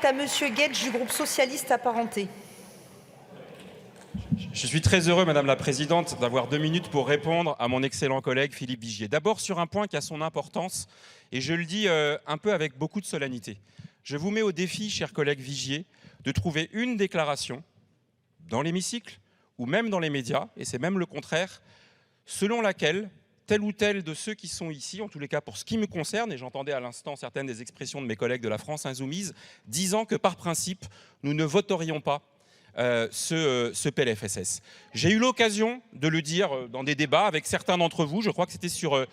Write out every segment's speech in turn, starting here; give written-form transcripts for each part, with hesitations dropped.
est à Monsieur Guedj du groupe socialiste apparenté. Je suis très heureux, Madame la Présidente, d'avoir 2 minutes pour répondre à mon excellent collègue Philippe Vigier. D'abord sur un point qui a son importance, et je le dis un peu avec beaucoup de solennité. Je vous mets au défi, cher collègue Vigier, de trouver une déclaration dans l'hémicycle ou même dans les médias, et c'est même le contraire, selon laquelle tel ou tel de ceux qui sont ici, en tous les cas pour ce qui me concerne, et j'entendais à l'instant certaines des expressions de mes collègues de la France Insoumise, disant que par principe, nous ne voterions pas ce PLFSS. J'ai eu l'occasion de le dire dans des débats avec certains d'entre vous, je crois que c'était sur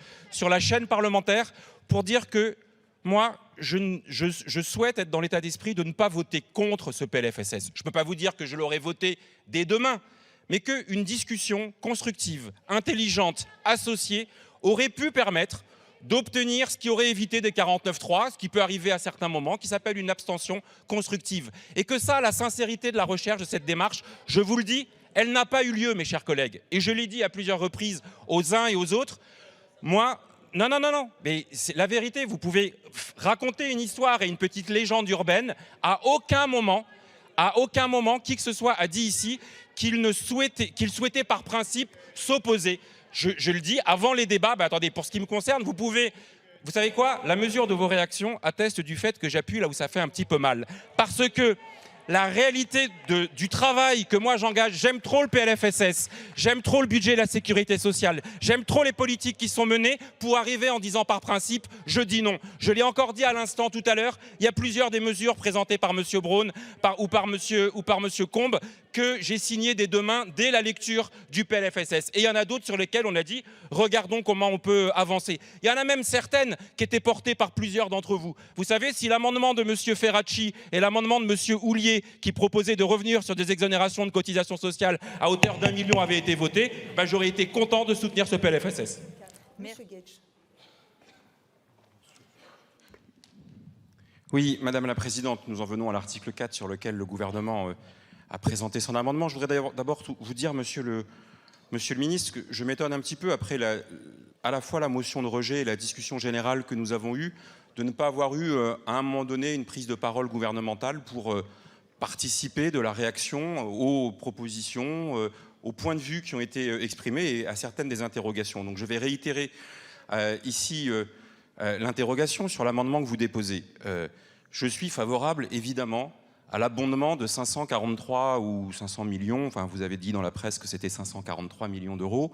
la chaîne parlementaire, pour dire que moi, je souhaite être dans l'état d'esprit de ne pas voter contre ce PLFSS. Je ne peux pas vous dire que je l'aurais voté dès demain, mais qu'une discussion constructive, intelligente, associée, aurait pu permettre d'obtenir ce qui aurait évité des 49.3, ce qui peut arriver à certains moments, qui s'appelle une abstention constructive. Et que ça, la sincérité de la recherche de cette démarche, je vous le dis, elle n'a pas eu lieu, mes chers collègues. Et je l'ai dit à plusieurs reprises aux uns et aux autres, moi, non, mais c'est la vérité, vous pouvez raconter une histoire et une petite légende urbaine, à aucun moment, qui que ce soit a dit ici qu'il souhaitait par principe s'opposer. Je le dis, avant les débats, attendez, pour ce qui me concerne, vous savez quoi, la mesure de vos réactions atteste du fait que j'appuie là où ça fait un petit peu mal. Parce que la réalité du travail que moi j'engage, j'aime trop le PLFSS, j'aime trop le budget de la sécurité sociale, j'aime trop les politiques qui sont menées pour arriver en disant par principe, je dis non. Je l'ai encore dit à l'instant tout à l'heure, il y a plusieurs des mesures présentées par M. Braun ou par M. Combes que j'ai signé dès demain, dès la lecture du PLFSS. Et il y en a d'autres sur lesquelles on a dit, regardons comment on peut avancer. Il y en a même certaines qui étaient portées par plusieurs d'entre vous. Vous savez, si l'amendement de M. Ferracci et l'amendement de M. Houllier, qui proposait de revenir sur des exonérations de cotisations sociales à hauteur d'1 million avaient été votés, j'aurais été content de soutenir ce PLFSS. Monsieur Guedj. Oui, Madame la Présidente, nous en venons à l'article 4 sur lequel le gouvernement a présenté son amendement. Je voudrais d'abord vous dire, Monsieur le Ministre, que je m'étonne un petit peu après à la fois la motion de rejet et la discussion générale que nous avons eue, de ne pas avoir eu à un moment donné une prise de parole gouvernementale pour participer de la réaction aux propositions, aux points de vue qui ont été exprimés et à certaines des interrogations. Donc je vais réitérer ici l'interrogation sur l'amendement que vous déposez. Je suis favorable évidemment à l'abondement de 543 ou 500 millions, enfin vous avez dit dans la presse que c'était 543 millions d'euros,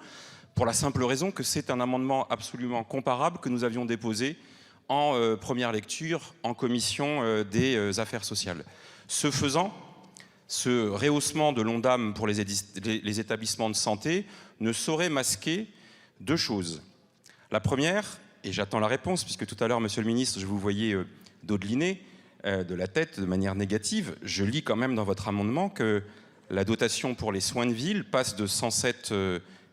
pour la simple raison que c'est un amendement absolument comparable que nous avions déposé en première lecture en commission des affaires sociales. Ce faisant, ce rehaussement de l'ONDAM pour les établissements de santé ne saurait masquer deux choses. La première, et j'attends la réponse, puisque tout à l'heure, Monsieur le Ministre, je vous voyais dodeliner de la tête de manière négative, je lis quand même dans votre amendement que la dotation pour les soins de ville passe de 107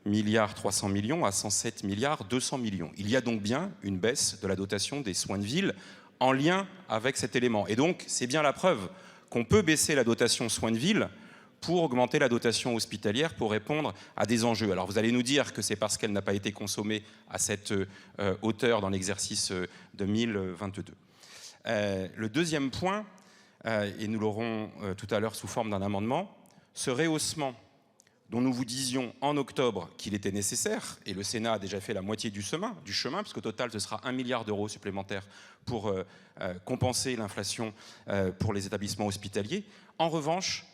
milliards 300 millions à 107 milliards 200 millions. Il y a donc bien une baisse de la dotation des soins de ville en lien avec cet élément. Et donc, c'est bien la preuve qu'on peut baisser la dotation soins de ville pour augmenter la dotation hospitalière pour répondre à des enjeux. Alors vous allez nous dire que c'est parce qu'elle n'a pas été consommée à cette hauteur dans l'exercice 2022. Le deuxième point, et nous l'aurons tout à l'heure sous forme d'un amendement, ce rehaussement dont nous vous disions en octobre qu'il était nécessaire, et le Sénat a déjà fait la moitié du chemin, puisqu'au total ce sera 1 milliard d'euros supplémentaires pour compenser l'inflation pour les établissements hospitaliers. En revanche,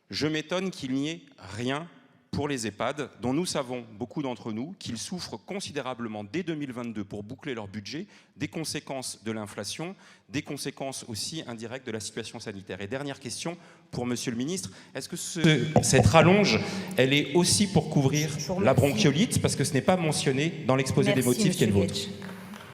je m'étonne qu'il n'y ait rien pour les EHPAD, dont nous savons, beaucoup d'entre nous, qu'ils souffrent considérablement dès 2022 pour boucler leur budget, des conséquences de l'inflation, des conséquences aussi indirectes de la situation sanitaire. Et dernière question pour Monsieur le Ministre, est-ce que cette rallonge, elle est aussi pour couvrir la bronchiolite, parce que ce n'est pas mentionné dans l'exposé des motifs qui est le vôtre?